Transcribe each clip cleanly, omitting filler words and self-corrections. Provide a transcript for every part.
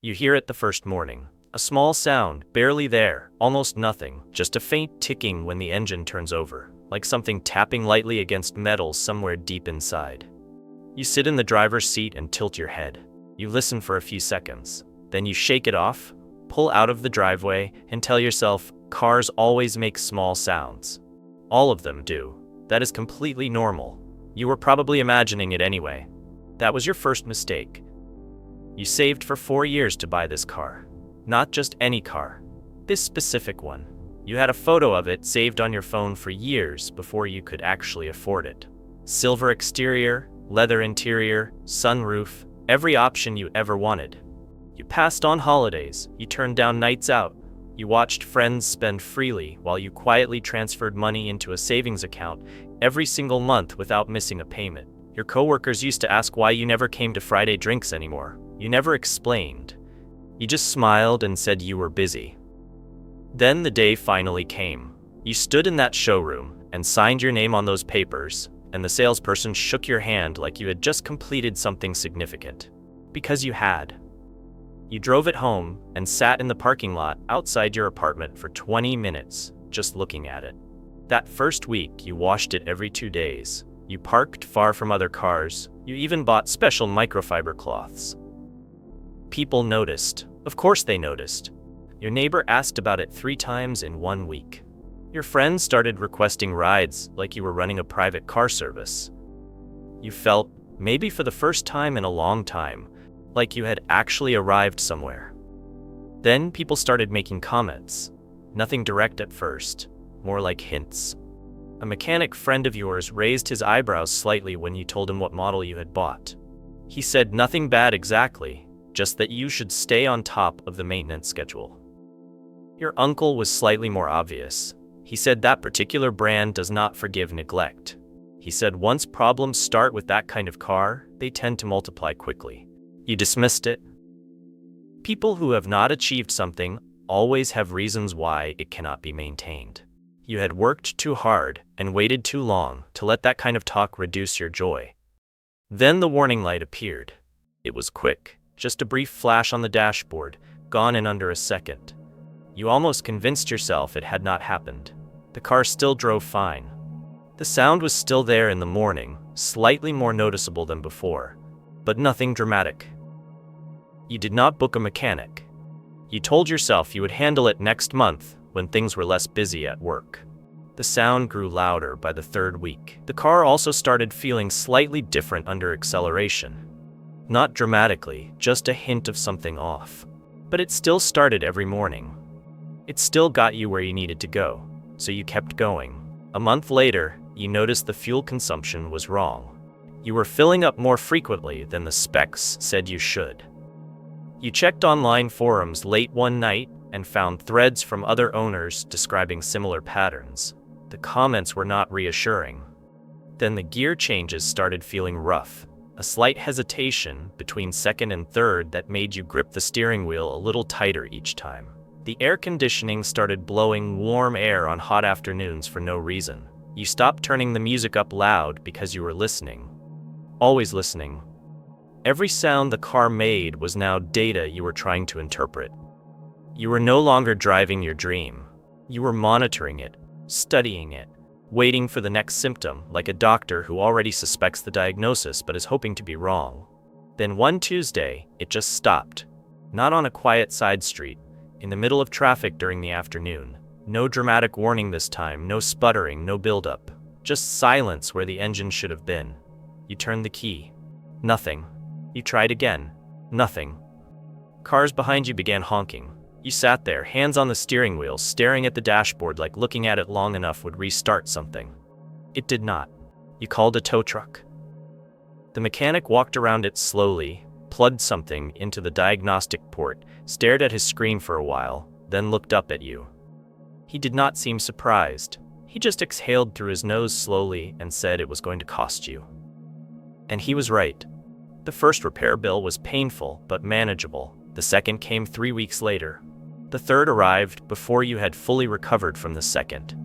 You hear it the first morning. A small sound, barely there, almost nothing, just a faint ticking when the engine turns over, like something tapping lightly against metal somewhere deep inside. You sit in the driver's seat and tilt your head. You listen for a few seconds. Then you shake it off, pull out of the driveway, and tell yourself, cars always make small sounds. All of them do. That is completely normal. You were probably imagining it anyway. That was your first mistake. You saved for 4 years to buy this car. Not just any car. This specific one. You had a photo of it saved on your phone for years before you could actually afford it. Silver exterior, leather interior, sunroof, every option you ever wanted. You passed on holidays, you turned down nights out, you watched friends spend freely while you quietly transferred money into a savings account every single month without missing a payment. Your coworkers used to ask why you never came to Friday drinks anymore. You never explained. You just smiled and said you were busy. Then the day finally came. You stood in that showroom and signed your name on those papers, and the salesperson shook your hand like you had just completed something significant. Because you had. You drove it home and sat in the parking lot outside your apartment for 20 minutes, just looking at it. That first week, you washed it every 2 days. You parked far from other cars. You even bought special microfiber cloths. People noticed. Of course they noticed. Your neighbor asked about it 3 times in 1 week. Your friends started requesting rides like you were running a private car service. You felt, maybe for the first time in a long time, like you had actually arrived somewhere. Then people started making comments. Nothing direct at first, more like hints. A mechanic friend of yours raised his eyebrows slightly when you told him what model you had bought. He said nothing bad exactly, just that you should stay on top of the maintenance schedule. Your uncle was slightly more obvious. He said that particular brand does not forgive neglect. He said once problems start with that kind of car, they tend to multiply quickly. You dismissed it. People who have not achieved something always have reasons why it cannot be maintained. You had worked too hard and waited too long to let that kind of talk reduce your joy. Then the warning light appeared. It was quick, just a brief flash on the dashboard, gone in under a second. You almost convinced yourself it had not happened. The car still drove fine. The sound was still there in the morning, slightly more noticeable than before, but nothing dramatic. You did not book a mechanic. You told yourself you would handle it next month when things were less busy at work. The sound grew louder by the 3rd week. The car also started feeling slightly different under acceleration. Not dramatically, just a hint of something off. But it still started every morning. It still got you where you needed to go, so you kept going. A month later, you noticed the fuel consumption was wrong. You were filling up more frequently than the specs said you should. You checked online forums late one night and found threads from other owners describing similar patterns. The comments were not reassuring. Then the gear changes started feeling rough, a slight hesitation between 2nd and 3rd that made you grip the steering wheel a little tighter each time. The air conditioning started blowing warm air on hot afternoons for no reason. You stopped turning the music up loud because you were listening. Always listening. Every sound the car made was now data you were trying to interpret. You were no longer driving your dream. You were monitoring it, studying it, waiting for the next symptom, like a doctor who already suspects the diagnosis but is hoping to be wrong. Then one Tuesday, it just stopped. Not on a quiet side street, in the middle of traffic during the afternoon. No dramatic warning this time, no sputtering, no buildup. Just silence where the engine should have been. You turned the key. Nothing. You tried again. Nothing. Cars behind you began honking. You sat there, hands on the steering wheel, staring at the dashboard like looking at it long enough would restart something. It did not. You called a tow truck. The mechanic walked around it slowly, plugged something into the diagnostic port, stared at his screen for a while, then looked up at you. He did not seem surprised. He just exhaled through his nose slowly and said it was going to cost you. And he was right. The first repair bill was painful but manageable. The second came 3 weeks later. The third arrived before you had fully recovered from the second.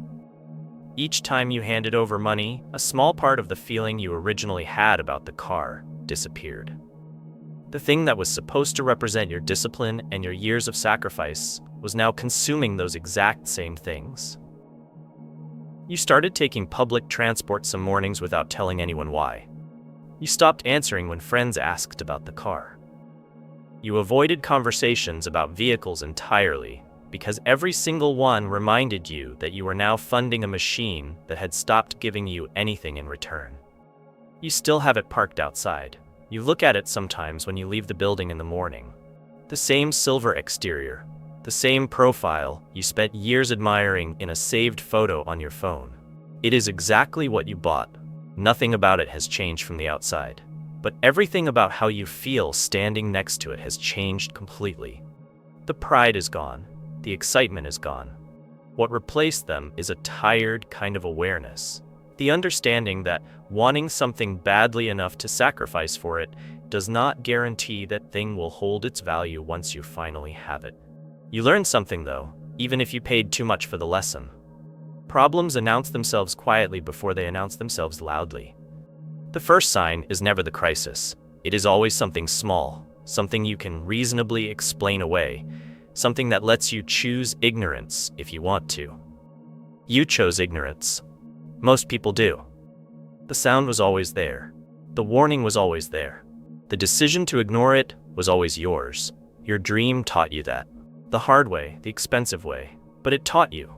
Each time you handed over money, a small part of the feeling you originally had about the car disappeared. The thing that was supposed to represent your discipline and your years of sacrifice was now consuming those exact same things. You started taking public transport some mornings without telling anyone why. You stopped answering when friends asked about the car. You avoided conversations about vehicles entirely because every single one reminded you that you were now funding a machine that had stopped giving you anything in return. You still have it parked outside. You look at it sometimes when you leave the building in the morning. The same silver exterior, the same profile you spent years admiring in a saved photo on your phone. It is exactly what you bought. Nothing about it has changed from the outside, but everything about how you feel standing next to it has changed completely. The pride is gone. The excitement is gone. What replaced them is a tired kind of awareness. The understanding that wanting something badly enough to sacrifice for it does not guarantee that thing will hold its value once you finally have it. You learn something though, even if you paid too much for the lesson. Problems announce themselves quietly before they announce themselves loudly. The first sign is never the crisis. It is always something small, something you can reasonably explain away, something that lets you choose ignorance if you want to. You chose ignorance. Most people do. The sound was always there. The warning was always there. The decision to ignore it was always yours. Your dream taught you that. The hard way, the expensive way, but it taught you.